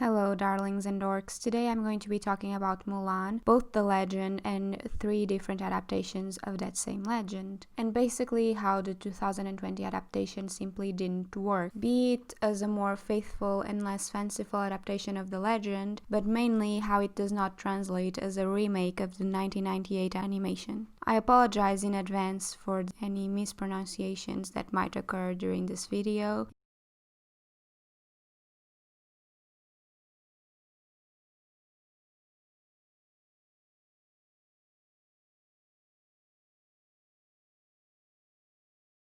Hello, darlings and dorks. Today I'm going to be talking about Mulan, both the legend and 3 different adaptations of that same legend, and basically how the 2020 adaptation simply didn't work, be it as a more faithful and less fanciful adaptation of the legend, but mainly how it does not translate as a remake of the 1998 animation. I apologize in advance for any mispronunciations that might occur during this video.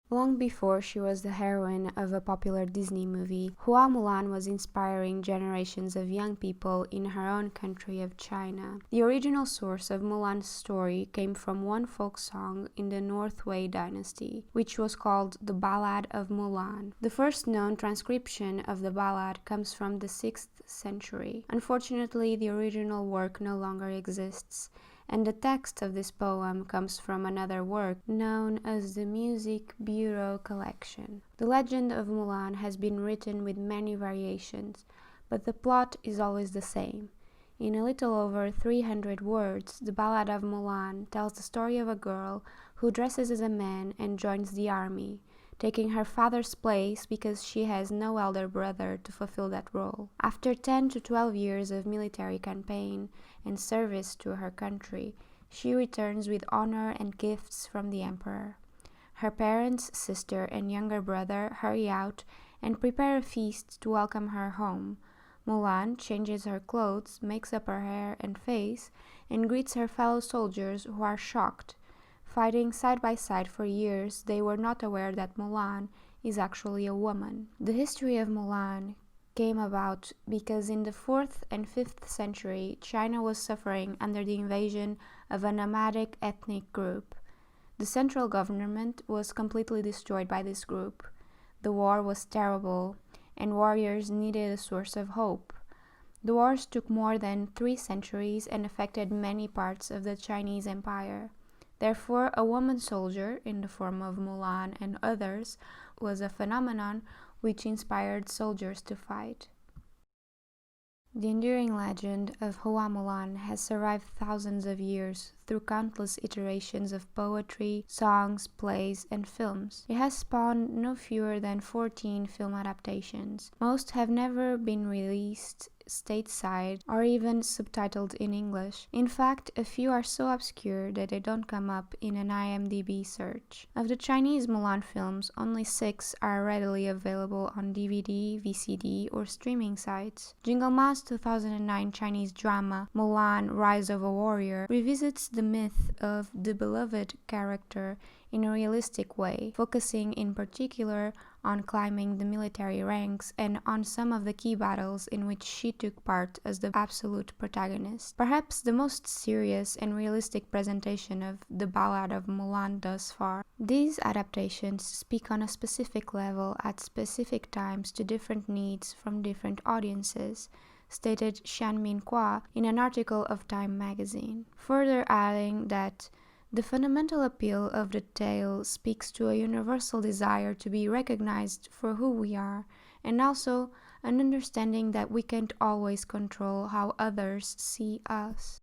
Long before she was the heroine of a popular Disney movie, Hua Mulan was inspiring generations of young people in her own country of China. The original source of Mulan's story came from one folk song in the North Wei dynasty, which was called the Ballad of Mulan. The first known transcription of the ballad comes from the 6th century. Unfortunately, the original work no longer exists, and the text of this poem comes from another work known as the Music Bureau Collection. The legend of Mulan has been written with many variations, but the plot is always the same. In a little over 300 words, the Ballad of Mulan tells the story of a girl who dresses as a man and joins the army, taking her father's place because she has no elder brother to fulfill that role. After 10 to 12 years of military campaign and service to her country, she returns with honor and gifts from the emperor. Her parents, sister, and younger brother hurry out and prepare a feast to welcome her home. Mulan changes her clothes, makes up her hair and face, and greets her fellow soldiers who are shocked. Fighting side by side for years, they were not aware that Mulan is actually a woman. The history of Mulan came about because in the 4th and 5th century, China was suffering under the invasion of a nomadic ethnic group. The central government was completely destroyed by this group. The war was terrible, and warriors needed a source of hope. The wars took more than 3 centuries and affected many parts of the Chinese Empire. Therefore, a woman soldier, in the form of Mulan and others, was a phenomenon which inspired soldiers to fight. The enduring legend of Hua Mulan has survived thousands of years through countless iterations of poetry, songs, plays, and films. It has spawned no fewer than 14 film adaptations. Most have never been released stateside or even subtitled in English. In fact, a few are so obscure that they don't come up in an IMDb search. Of the Chinese Mulan films, only 6 are readily available on DVD, VCD, or streaming sites. Jingle Ma's 2009 Chinese drama Mulan: Rise of a Warrior revisits the myth of the beloved character in a realistic way, focusing in particular on climbing the military ranks and on some of the key battles in which she took part as the absolute protagonist. Perhaps the most serious and realistic presentation of the Ballad of Mulan thus far. These adaptations speak on a specific level at specific times to different needs from different audiences, stated Xian Minhua in an article of Time magazine, further adding that the fundamental appeal of the tale speaks to a universal desire to be recognized for who we are, and also an understanding that we can't always control how others see us.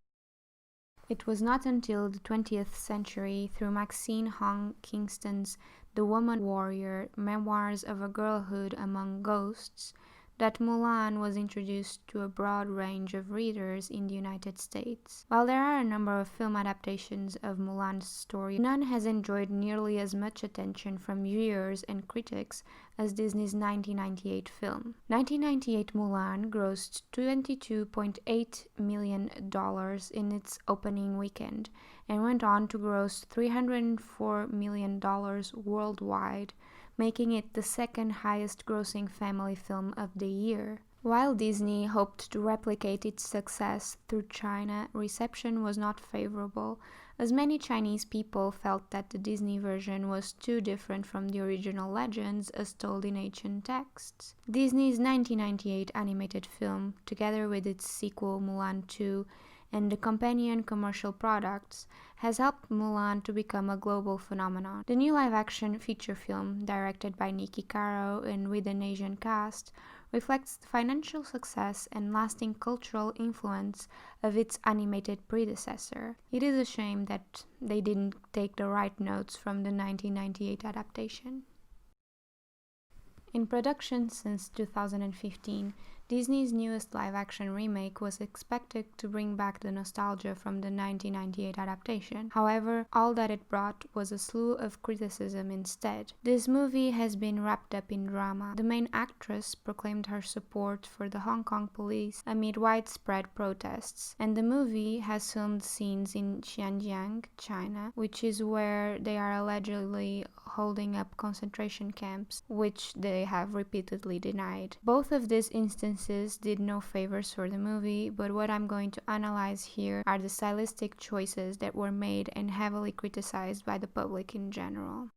It was not until the 20th century, through Maxine Hong Kingston's The Woman Warrior, Memoirs of a Girlhood Among Ghosts, that Mulan was introduced to a broad range of readers in the United States. While there are a number of film adaptations of Mulan's story, none has enjoyed nearly as much attention from viewers and critics as Disney's 1998 film. 1998 Mulan grossed $22.8 million in its opening weekend and went on to gross $304 million worldwide, making it the second highest grossing family film of the year. While Disney hoped to replicate its success through China, reception was not favorable, as many Chinese people felt that the Disney version was too different from the original legends as told in ancient texts. Disney's 1998 animated film, together with its sequel Mulan 2 and the companion commercial products has helped Mulan to become a global phenomenon. The new live-action feature film, directed by Niki Caro and with an Asian cast, reflects the financial success and lasting cultural influence of its animated predecessor. It is a shame that they didn't take the right notes from the 1998 adaptation. In production since 2015, Disney's newest live-action remake was expected to bring back the nostalgia from the 1998 adaptation. However, all that it brought was a slew of criticism instead. This movie has been wrapped up in drama. The main actress proclaimed her support for the Hong Kong police amid widespread protests, and the movie has filmed scenes in Xinjiang, China, which is where they are allegedly holding up concentration camps, which they have repeatedly denied. Both of these instances did no favors for the movie, but what I'm going to analyze here are the stylistic choices that were made and heavily criticized by the public in general.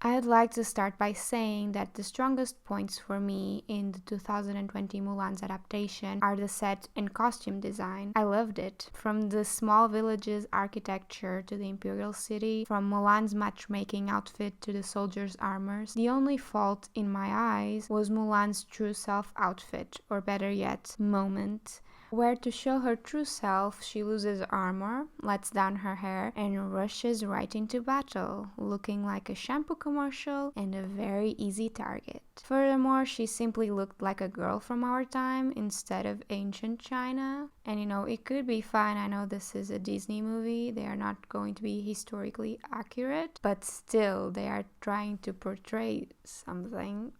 I'd like to start by saying that the strongest points for me in the 2020 Mulan's adaptation are the set and costume design. I loved it. From the small village's architecture to the imperial city, from Mulan's matchmaking outfit to the soldiers' armors. The only fault in my eyes was Mulan's true self outfit, or better yet, moment, where to show her true self, she loses armor, lets down her hair, and rushes right into battle, looking like a shampoo commercial and a very easy target. Furthermore, she simply looked like a girl from our time instead of ancient China. And it could be fine. I know this is a Disney movie, they are not going to be historically accurate, but still, they are trying to portray something,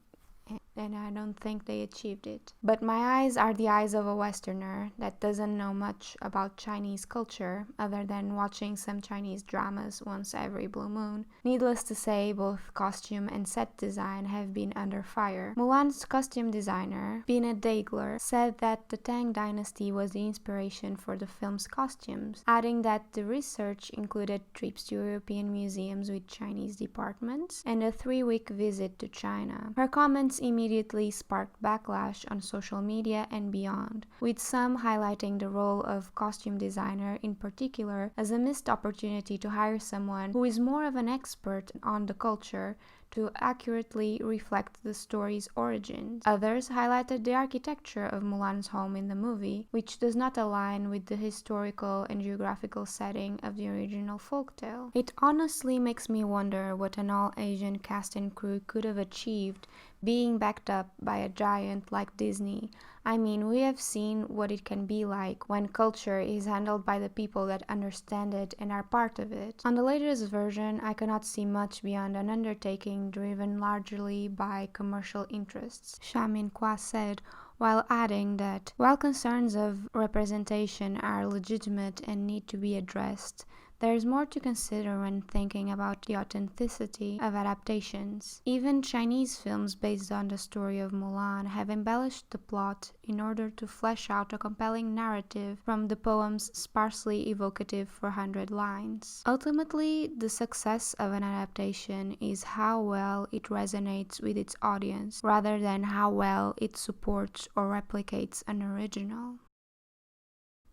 and I don't think they achieved it. But my eyes are the eyes of a Westerner that doesn't know much about Chinese culture other than watching some Chinese dramas once every blue moon. Needless to say, both costume and set design have been under fire. Mulan's costume designer, Bina Daigler, said that the Tang Dynasty was the inspiration for the film's costumes, adding that the research included trips to European museums with Chinese departments and a 3-week visit to China. Her comments immediately sparked backlash on social media and beyond, with some highlighting the role of costume designer in particular as a missed opportunity to hire someone who is more of an expert on the culture to accurately reflect the story's origins. Others highlighted the architecture of Mulan's home in the movie, which does not align with the historical and geographical setting of the original folktale. It honestly makes me wonder what an all-Asian cast and crew could have achieved being backed up by a giant like Disney. I mean, we have seen what it can be like when culture is handled by the people that understand it and are part of it. On the latest version, I cannot see much beyond an undertaking driven largely by commercial interests, Shamin Kwa said, while adding that, while concerns of representation are legitimate and need to be addressed, there is more to consider when thinking about the authenticity of adaptations. Even Chinese films based on the story of Mulan have embellished the plot in order to flesh out a compelling narrative from the poem's sparsely evocative 400 lines. Ultimately, the success of an adaptation is how well it resonates with its audience, rather than how well it supports or replicates an original.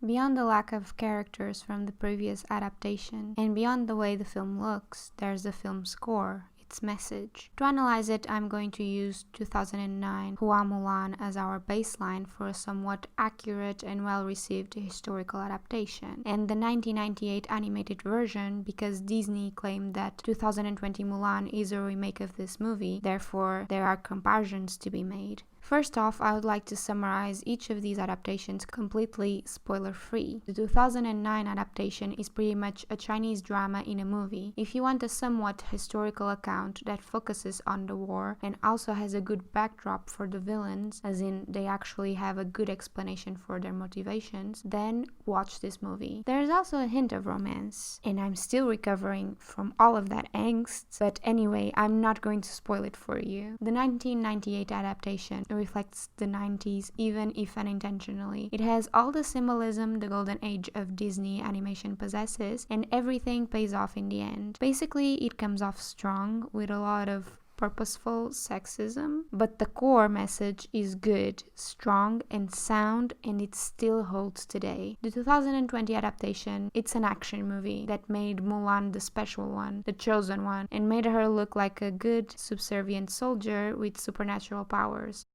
Beyond the lack of characters from the previous adaptation, and beyond the way the film looks, there's the film's score, its message. To analyze it, I'm going to use 2009 Hua Mulan as our baseline for a somewhat accurate and well-received historical adaptation, and the 1998 animated version because Disney claimed that 2020 Mulan is a remake of this movie, therefore there are comparisons to be made. First off, I would like to summarize each of these adaptations completely spoiler-free. The 2009 adaptation is pretty much a Chinese drama in a movie. If you want a somewhat historical account that focuses on the war and also has a good backdrop for the villains, as in they actually have a good explanation for their motivations, then watch this movie. There is also a hint of romance, and I'm still recovering from all of that angst, but anyway, I'm not going to spoil it for you. The 1998 adaptation reflects the 90s, even if unintentionally. It has all the symbolism the golden age of Disney animation possesses, and everything pays off in the end. Basically, it comes off strong with a lot of purposeful sexism, but the core message is good, strong and sound, and it still holds today. The 2020 adaptation, it's an action movie that made Mulan the special one, the chosen one, and made her look like a good, subservient soldier with supernatural powers.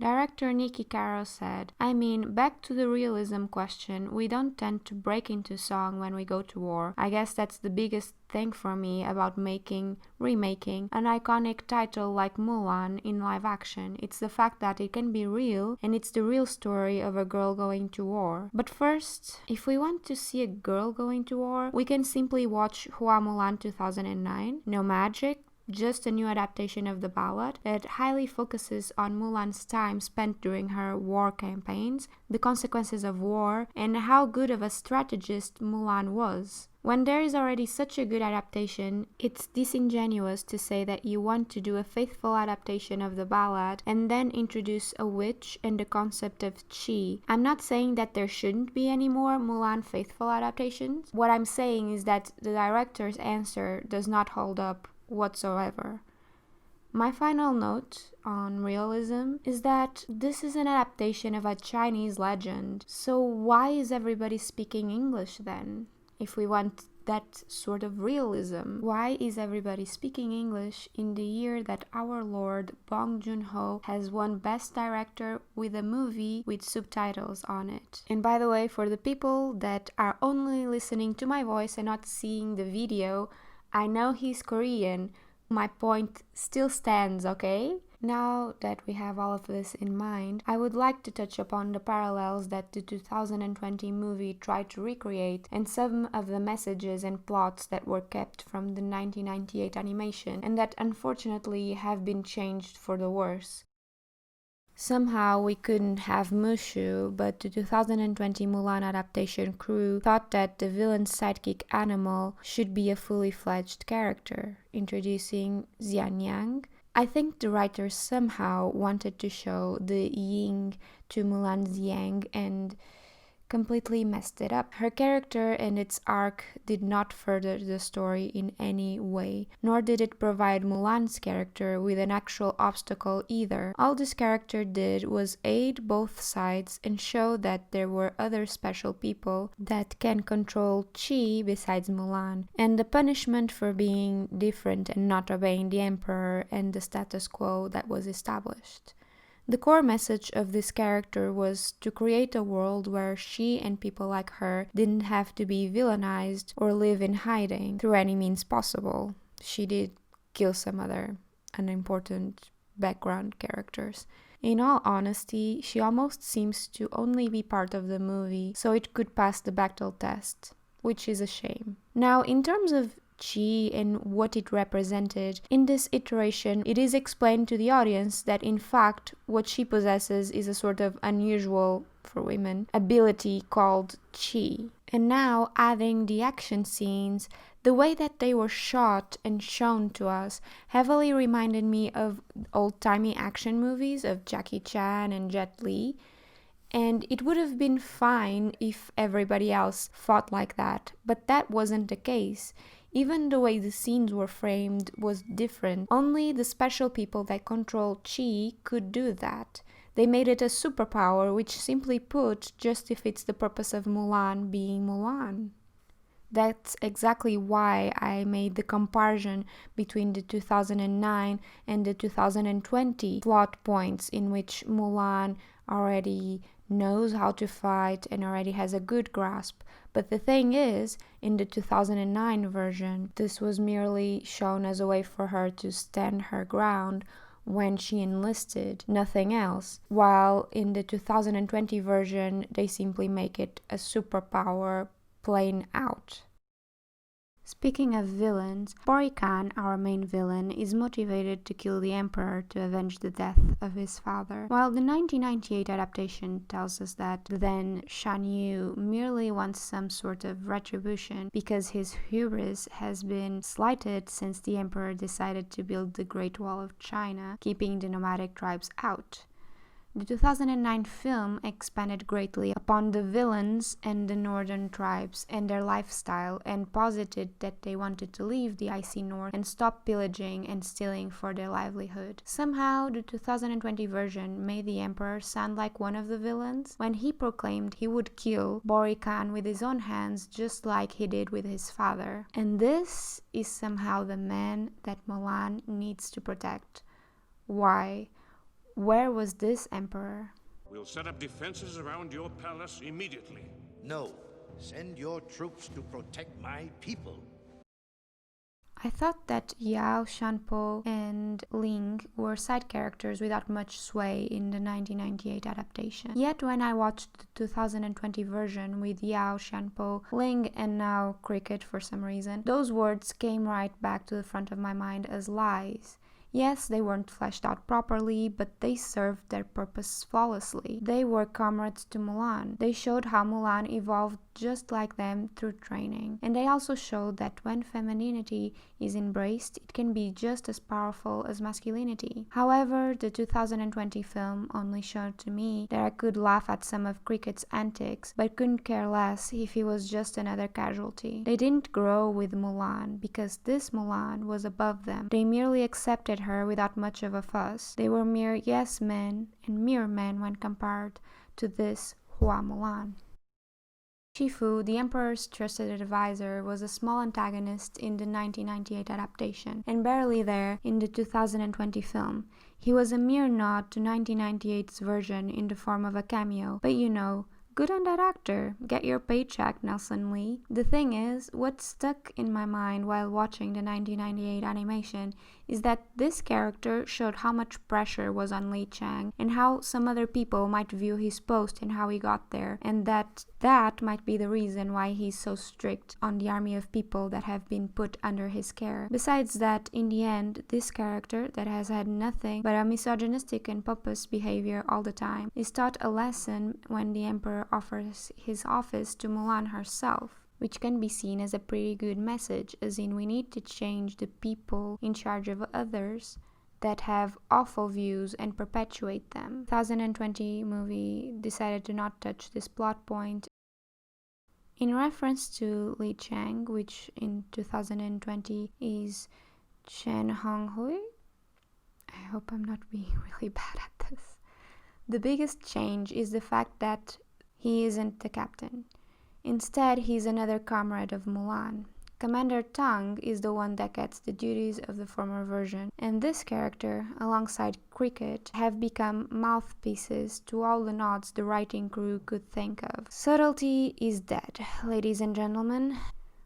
Director Nikki Caro said, back to the realism question, we don't tend to break into song when we go to war. I guess that's the biggest thing for me about remaking an iconic title like Mulan in live action. It's the fact that it can be real, and it's the real story of a girl going to war. But first, if we want to see a girl going to war, we can simply watch Hua Mulan 2009. No magic, just a new adaptation of the ballad that highly focuses on Mulan's time spent during her war campaigns, the consequences of war, and how good of a strategist Mulan was. When there is already such a good adaptation, it's disingenuous to say that you want to do a faithful adaptation of the ballad and then introduce a witch and the concept of qi. I'm not saying that there shouldn't be any more Mulan faithful adaptations. What I'm saying is that the director's answer does not hold up whatsoever. My final note on realism is that this is an adaptation of a Chinese legend. So why is everybody speaking English then? If we want that sort of realism, why is everybody speaking English in the year that our Lord Bong Joon-ho has won Best Director with a movie with subtitles on it? And by the way, for the people that are only listening to my voice and not seeing the video, I know he's Korean. My point still stands, okay? Now that we have all of this in mind, I would like to touch upon the parallels that the 2020 movie tried to recreate and some of the messages and plots that were kept from the 1998 animation and that unfortunately have been changed for the worse. Somehow we couldn't have Mushu, but the 2020 Mulan adaptation crew thought that the villain's sidekick animal should be a fully fledged character, introducing Xianyang. I think the writers somehow wanted to show the yin to Mulan's yang and completely messed it up. Her character and its arc did not further the story in any way, nor did it provide Mulan's character with an actual obstacle either. All this character did was aid both sides and show that there were other special people that can control Qi besides Mulan, and the punishment for being different and not obeying the emperor and the status quo that was established. The core message of this character was to create a world where she and people like her didn't have to be villainized or live in hiding through any means possible. She did kill some other unimportant background characters. In all honesty, she almost seems to only be part of the movie so it could pass the Bechdel test, which is a shame. Now, in terms of Qi and what it represented, in this iteration it is explained to the audience that in fact what she possesses is a sort of unusual, for women, ability called Qi. And now, adding the action scenes, the way that they were shot and shown to us heavily reminded me of old-timey action movies of Jackie Chan and Jet Li. And it would have been fine if everybody else fought like that, but that wasn't the case. Even the way the scenes were framed was different. Only the special people that control Qi could do that. They made it a superpower, which simply put just defeats the purpose of Mulan being Mulan. That's exactly why I made the comparison between the 2009 and the 2020 plot points in which Mulan already knows how to fight and already has a good grasp. But the thing is, in the 2009 version, this was merely shown as a way for her to stand her ground when she enlisted, nothing else. While in the 2020 version, they simply make it a superpower plain out. Speaking of villains, Bori Khan, our main villain, is motivated to kill the emperor to avenge the death of his father, while the 1998 adaptation tells us that then Shan Yu merely wants some sort of retribution because his hubris has been slighted since the emperor decided to build the Great Wall of China, keeping the nomadic tribes out. The 2009 film expanded greatly upon the villains and the northern tribes and their lifestyle and posited that they wanted to leave the icy north and stop pillaging and stealing for their livelihood. Somehow, the 2020 version made the emperor sound like one of the villains when he proclaimed he would kill Bori Khan with his own hands just like he did with his father. And this is somehow the man that Mulan needs to protect. Why? Where was this emperor? We'll set up defenses around your palace immediately. No, send your troops to protect my people. I thought that Yao, Shanpo, and Ling were side characters without much sway in the 1998 adaptation. Yet when I watched the 2020 version with Yao, Shanpo, Ling, and now Cricket for some reason, those words came right back to the front of my mind as lies. Yes, they weren't fleshed out properly, but they served their purpose flawlessly. They were comrades to Mulan. They showed how Mulan evolved just like them through training. And they also showed that when femininity is embraced, it can be just as powerful as masculinity. However, the 2020 film only showed to me that I could laugh at some of Cricket's antics, but couldn't care less if he was just another casualty. They didn't grow with Mulan, because this Mulan was above them. They merely accepted her without much of a fuss. They were mere yes men and mere men when compared to this Hua Mulan. Shifu, the Emperor's trusted advisor, was a small antagonist in the 1998 adaptation, and barely there in the 2020 film. He was a mere nod to 1998's version in the form of a cameo, but you know, good on that actor. Get your paycheck, Nelson Lee. The thing is, what stuck in my mind while watching the 1998 animation is that this character showed how much pressure was on Li Chang and how some other people might view his post and how he got there, and that might be the reason why he's so strict on the army of people that have been put under his care. Besides that, in the end, this character that has had nothing but a misogynistic and pompous behavior all the time is taught a lesson when the Emperor offers his office to Mulan herself, which can be seen as a pretty good message, as in we need to change the people in charge of others that have awful views and perpetuate them. 2020 movie decided to not touch this plot point. In reference to Li Chang, which in 2020 is Chen Honghui, I hope I'm not being really bad at this. The biggest change is the fact that he isn't the captain. Instead, he's another comrade of Mulan. Commander Tang is the one that gets the duties of the former version, and this character, alongside Cricket, have become mouthpieces to all the nods the writing crew could think of. Subtlety is dead, ladies and gentlemen.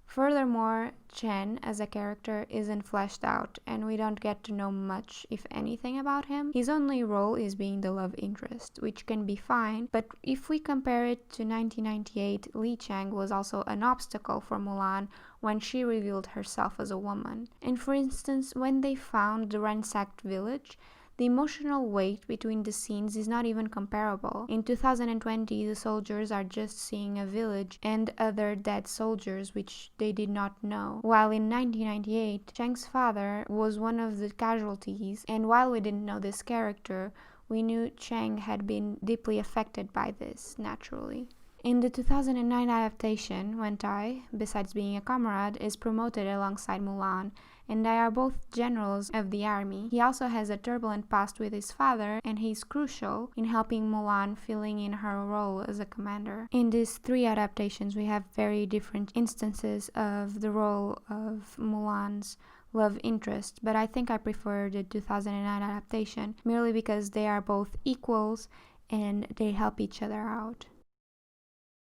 Furthermore, Chen as a character isn't fleshed out, and we don't get to know much, if anything, about him. His only role is being the love interest, which can be fine, but if we compare it to 1998, Li Chang was also an obstacle for Mulan when she revealed herself as a woman. And for instance, when they found the ransacked village, the emotional weight between the scenes is not even comparable. In 2020, the soldiers are just seeing a village and other dead soldiers which they did not know, while in 1998, Chang's father was one of the casualties, and while we didn't know this character, we knew Chang had been deeply affected by this, naturally. In the 2009 adaptation, Wen Tai, besides being a comrade, is promoted alongside Mulan, and they are both generals of the army. He also has a turbulent past with his father, and he is crucial in helping Mulan filling in her role as a commander. In these three adaptations, we have very different instances of the role of Mulan's love interest, but I think I prefer the 2009 adaptation merely because they are both equals and they help each other out.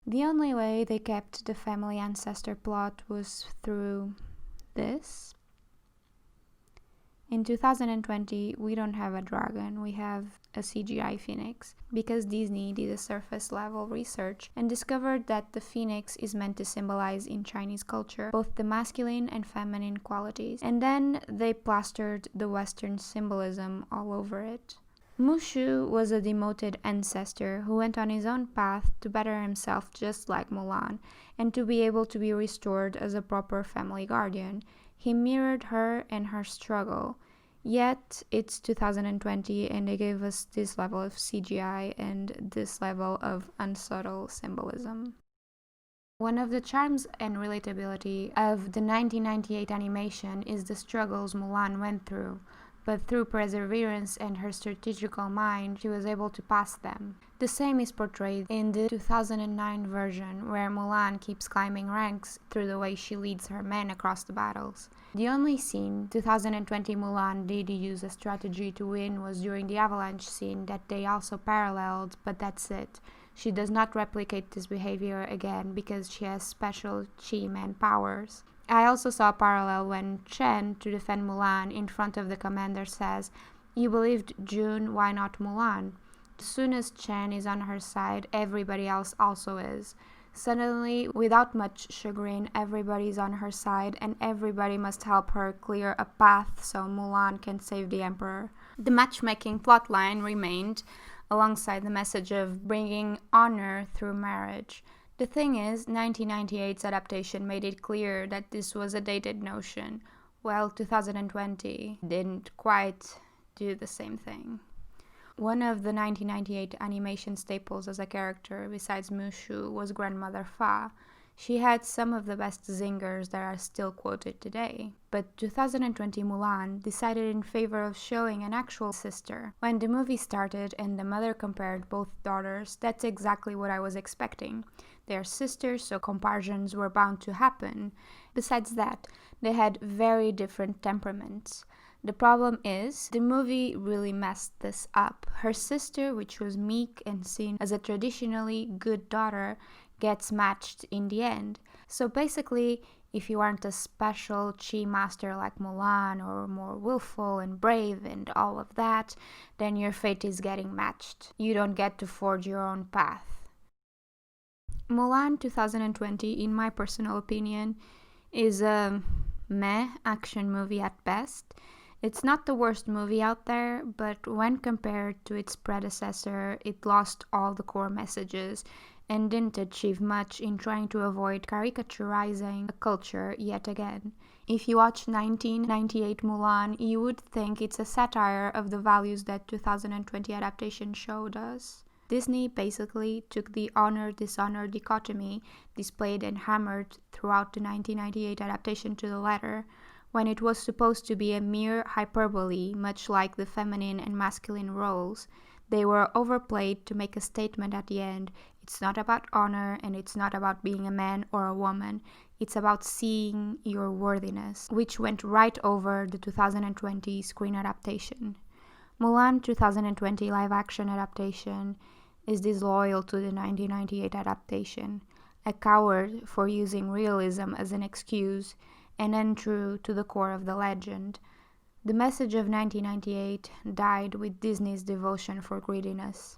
The only way they kept the family ancestor plot was through this. In 2020, we don't have a dragon, we have a CGI phoenix, because Disney did a surface level research and discovered that the phoenix is meant to symbolize in Chinese culture both the masculine and feminine qualities, and then they plastered the Western symbolism all over it. Mushu was a demoted ancestor who went on his own path to better himself just like Mulan, and to be able to be restored as a proper family guardian. He mirrored her and her struggle. Yet it's 2020 and they gave us this level of CGI and this level of unsubtle symbolism. One of the charms and relatability of the 1998 animation is the struggles Mulan went through, but through perseverance and her strategical mind, she was able to pass them. The same is portrayed in the 2009 version, where Mulan keeps climbing ranks through the way she leads her men across the battles. The only scene 2020 Mulan did use a strategy to win was during the avalanche scene that they also paralleled, but that's it. She does not replicate this behavior again because she has special Chi Man powers. I also saw a parallel when Chen, to defend Mulan in front of the commander, says, "You believed June, why not Mulan?" As soon as Chen is on her side, everybody else also is. Suddenly, without much chagrin, everybody is on her side and everybody must help her clear a path so Mulan can save the emperor. The matchmaking plotline remained, alongside the message of bringing honor through marriage. The thing is, 1998's adaptation made it clear that this was a dated notion, while 2020 didn't quite do the same thing. One of the 1998 animation staples as a character, besides Mushu, was Grandmother Fa. She had some of the best zingers that are still quoted today. But 2020 Mulan decided in favor of showing an actual sister. When the movie started and the mother compared both daughters, that's exactly what I was expecting. They are sisters, so comparisons were bound to happen. Besides that, they had very different temperaments. The problem is, the movie really messed this up. Her sister, which was meek and seen as a traditionally good daughter, gets matched in the end. So basically, if you aren't a special chi master like Mulan or more willful and brave and all of that, then your fate is getting matched. You don't get to forge your own path. Mulan 2020, in my personal opinion, is a meh action movie at best. It's not the worst movie out there, but when compared to its predecessor, it lost all the core messages and didn't achieve much in trying to avoid caricaturizing a culture yet again. If you watch 1998 Mulan, you would think it's a satire of the values that 2020 adaptation showed us. Disney basically took the honor-dishonor dichotomy displayed and hammered throughout the 1998 adaptation to the letter, when it was supposed to be a mere hyperbole, much like the feminine and masculine roles. They were overplayed to make a statement at the end. It's not about honor and it's not about being a man or a woman. It's about seeing your worthiness, which went right over the 2020 screen adaptation. Mulan 2020 live-action adaptation is disloyal to the 1998 adaptation, a coward for using realism as an excuse, and untrue to the core of the legend. The message of 1998 died with Disney's devotion for greediness.